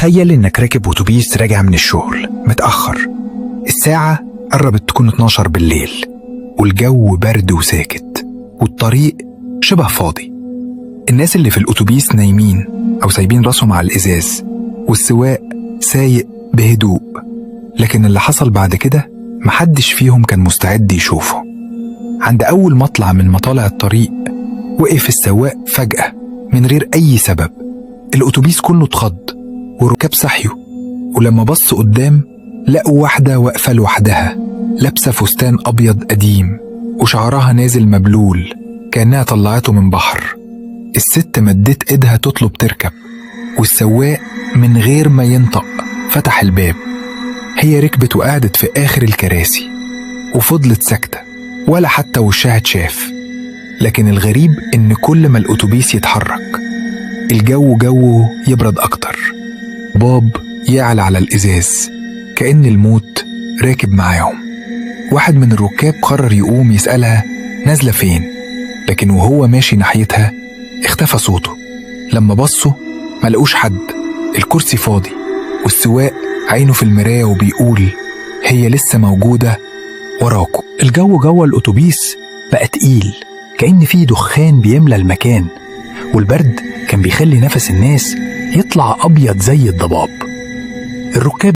تخيل إنك راكب أتوبيس راجع من الشغل متأخر. الساعة قربت تكون 12 بالليل، والجو برد وساكت، والطريق شبه فاضي. الناس اللي في الأتوبيس نايمين أو سايبين راسهم على الإزاز، والسواق سايق بهدوء. لكن اللي حصل بعد كده محدش فيهم كان مستعد يشوفه. عند أول مطلع من مطالع الطريق وقف السواق فجأة من غير أي سبب. الأتوبيس كله اتخض والركاب صحيوا، ولما بص قدام لقوا واحدة واقفة لوحدها، لابسة فستان أبيض قديم وشعرها نازل مبلول كأنها طلعته من بحر. الست مدت إيدها تطلب تركب، والسواق من غير ما ينطق فتح الباب. هي ركبت وقعدت في آخر الكراسي وفضلت ساكتة، ولا حتى وشها اتشاف. لكن الغريب إن كل ما الأتوبيس يتحرك الجو جوه يبرد أكتر. باب يعلى على الإزاز كأن الموت راكب معاهم. واحد من الركاب قرر يقوم يسألها نازلة فين، لكن وهو ماشي ناحيتها اختفى صوته. لما بصوا ملقوش حد، الكرسي فاضي، والسواق عينه في المراية وبيقول هي لسه موجودة وراكم. الجو جوه الأتوبيس بقى تقيل، كأن فيه دخان بيملى المكان، والبرد كان بيخلي نفس الناس يطلع أبيض زي الضباب. الركاب